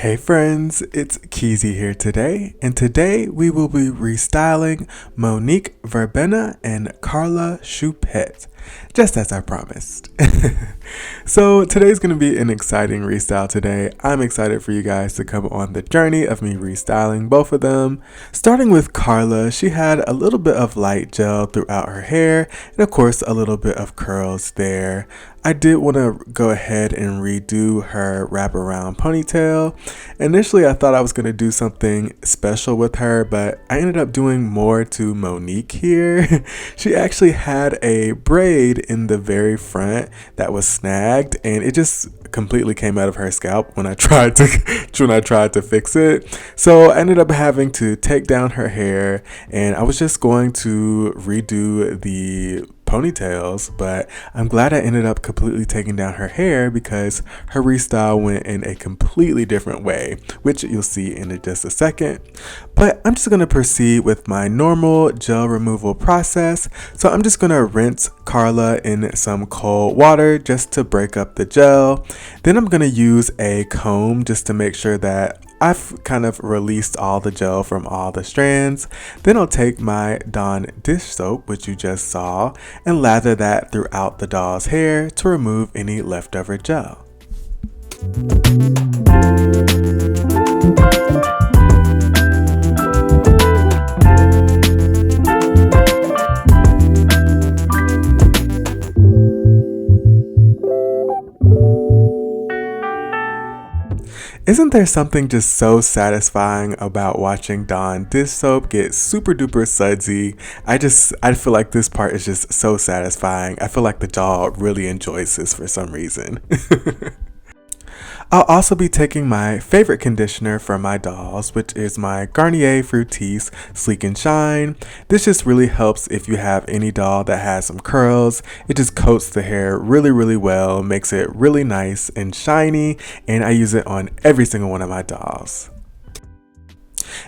Hey friends, it's Keezy here today, and today we will be restyling Monique Verbena and Karla Choupette, just as I promised. So today's going to be an exciting restyle today. I'm excited for you guys to come on the journey of me restyling both of them. Starting with Karla, she had a little bit of light gel throughout her hair, and of course a little bit of curls there. I did want to go ahead and redo her wraparound ponytail. Initially, I thought I was going to do something special with her, but I ended up doing more to Monique here. She actually had a braid in the very front that was snagged, and it just completely came out of her scalp when I tried to fix it. So I ended up having to take down her hair, and I was just going to redo the ponytails, but I'm glad I ended up completely taking down her hair because her restyle went in a completely different way, which you'll see in just a second. But I'm just going to proceed with my normal gel removal process. So I'm just going to rinse Karla in some cold water just to break up the gel. Then I'm going to use a comb just to make sure that I've kind of released all the gel from all the strands. Then I'll take my Dawn dish soap, which you just saw, and lather that throughout the doll's hair to remove any leftover gel. Isn't there something just so satisfying about watching Dawn dish soap get super duper sudsy? I feel like this part is just so satisfying. I feel like the doll really enjoys this for some reason. I'll also be taking my favorite conditioner for my dolls, which is my Garnier Fructis Sleek and Shine. This just really helps if you have any doll that has some curls. It just coats the hair really well, makes it really nice and shiny, and I use it on every single one of my dolls.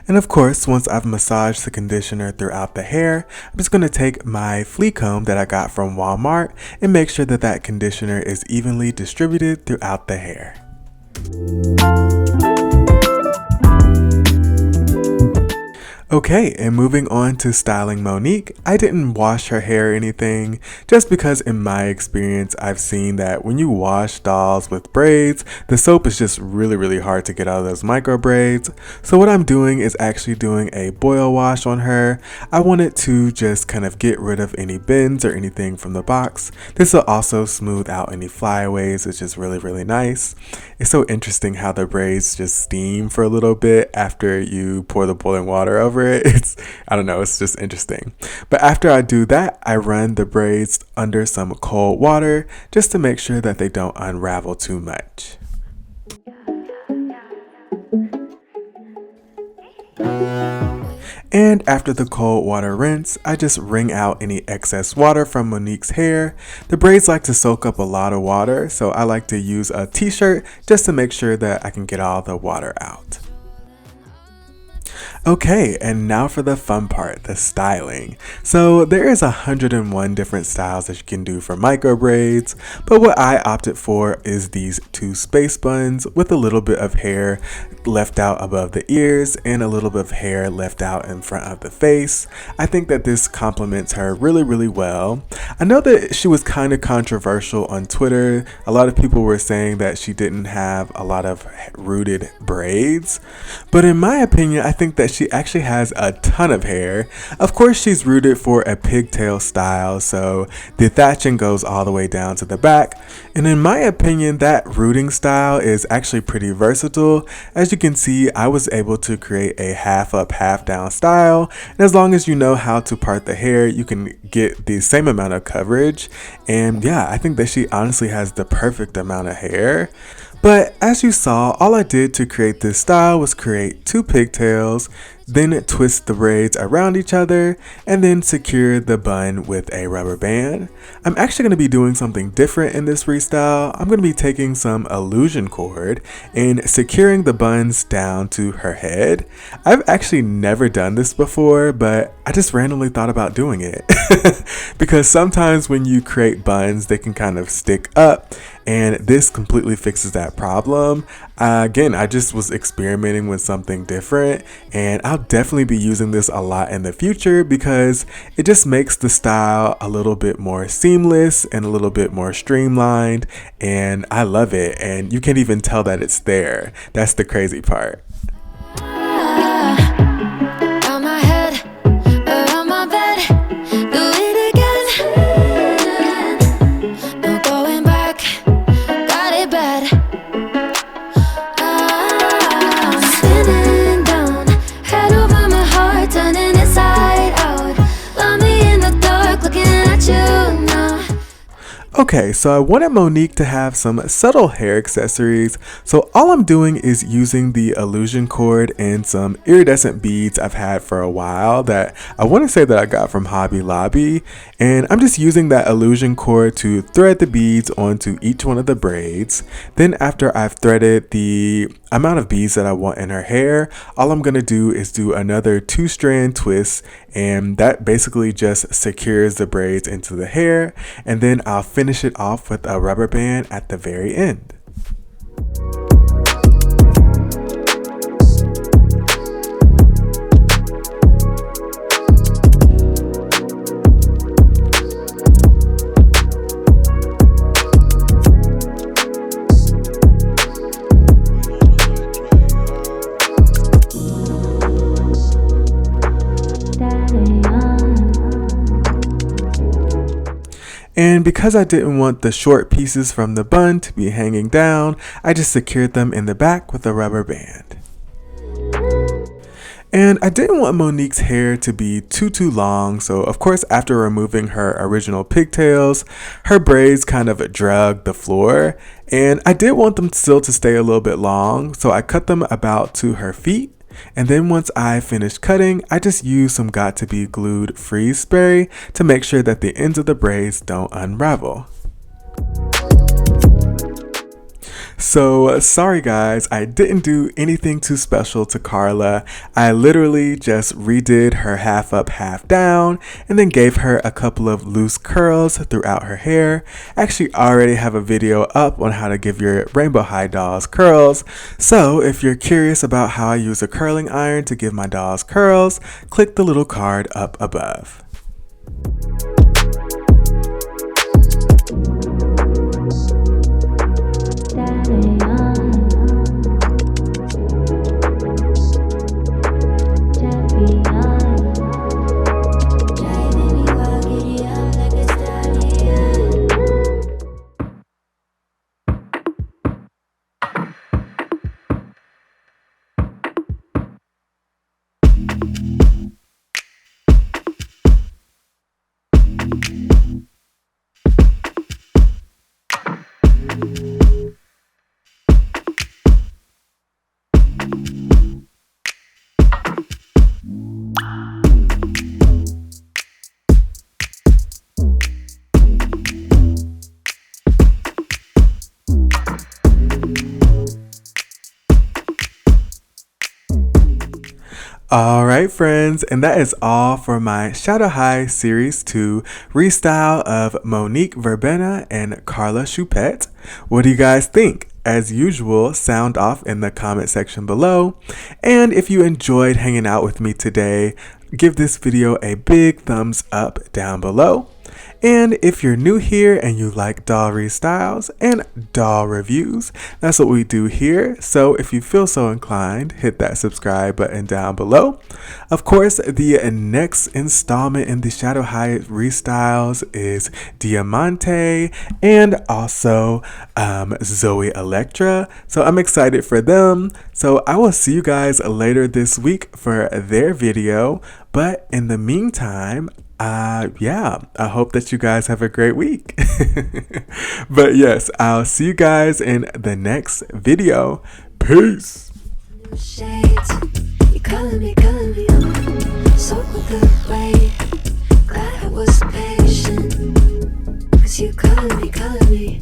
And of course, once I've massaged the conditioner throughout the hair, I'm just going to take my Flea Comb that I got from Walmart and make sure that that conditioner is evenly distributed throughout the hair. Okay, and moving on to styling Monique, I didn't wash her hair or anything, just because in my experience I've seen that when you wash dolls with braids, the soap is just really hard to get out of those micro braids. So what I'm doing is actually doing a boil wash on her. I wanted to just kind of get rid of any bends or anything from the box. This will also smooth out any flyaways, which is really nice. It's so interesting how the braids just steam for a little bit after you pour the boiling water over it. I don't know, it's just interesting. But after I do that, I run the braids under some cold water just to make sure that they don't unravel too much. And after the cold water rinse, I just wring out any excess water from Monique's hair. The braids like to soak up a lot of water, so I like to use a t-shirt just to make sure that I can get all the water out. Okay, and now for the fun part, the styling. So there is 101 different styles that you can do for micro braids, but what I opted for is these two space buns with a little bit of hair left out above the ears and a little bit of hair left out in front of the face. I think that this complements her really well. I know that she was kind of controversial on Twitter. A lot of people were saying that she didn't have a lot of rooted braids, but in my opinion, I think that she actually has a ton of hair. Of course, she's rooted for a pigtail style, so the thatching goes all the way down to the back. And in my opinion, that rooting style is actually pretty versatile. As you can see, I was able to create a half up, half down style. And as long as you know how to part the hair, you can get the same amount of coverage. And yeah, I think that she honestly has the perfect amount of hair. But as you saw, all I did to create this style was create two pigtails, then twist the braids around each other, and then secure the bun with a rubber band. I'm actually going to be doing something different in this restyle. I'm going to be taking some illusion cord and securing the buns down to her head. I've actually never done this before, but I just randomly thought about doing it. Because sometimes when you create buns, they can kind of stick up, and this completely fixes that problem. Again, I just was experimenting with something different, and I'll definitely be using this a lot in the future because it just makes the style a little bit more seamless and a little bit more streamlined, and I love it, and you can't even tell that it's there. That's the crazy part. Okay, so I wanted Monique to have some subtle hair accessories, so all I'm doing is using the illusion cord and some iridescent beads I've had for a while that I want to say that I got from Hobby Lobby, and I'm just using that illusion cord to thread the beads onto each one of the braids. Then after I've threaded the amount of beads that I want in her hair, all I'm going to do is do another 2-strand twist, and that basically just secures the braids into the hair, and then I'll finish it off with a rubber band at the very end. And because I didn't want the short pieces from the bun to be hanging down, I just secured them in the back with a rubber band. And I didn't want Monique's hair to be too long, so of course after removing her original pigtails, her braids kind of drug the floor, and I did want them still to stay a little bit long, so I cut them about to her feet. And then once I finished cutting, I just used some got to be glued freeze spray to make sure that the ends of the braids don't unravel. So sorry guys, I didn't do anything too special to Karla. I literally just redid her half up, half down, and then gave her a couple of loose curls throughout her hair. I actually already have a video up on how to give your rainbow high dolls curls. So if you're curious about how I use a curling iron to give my dolls curls, click the little card up above. Alright friends, and that is all for my Shadow High Series 2 restyle of Monique Verbena and Karla Choupette. What do you guys think? As usual, sound off in the comment section below. And if you enjoyed hanging out with me today, give this video a big thumbs up down below. And if you're new here and you like doll restyles and doll reviews, that's what we do here. So if you feel so inclined, hit that subscribe button down below. Of course, the next installment in the Shadow High restyles is Diamante and also Zoe Electra. So I'm excited for them. So I will see you guys later this week for their video. But in the meantime, yeah, I hope that you guys have a great week. But yes, I'll see you guys in the next video. Peace. Shades, you calling me on so good way. Glad I was patient, 'cause you calling me.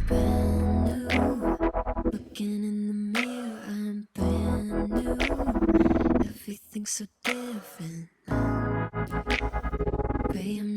Brand new, looking in the mirror, I'm brand new. Everything's so different now. Gray, I'm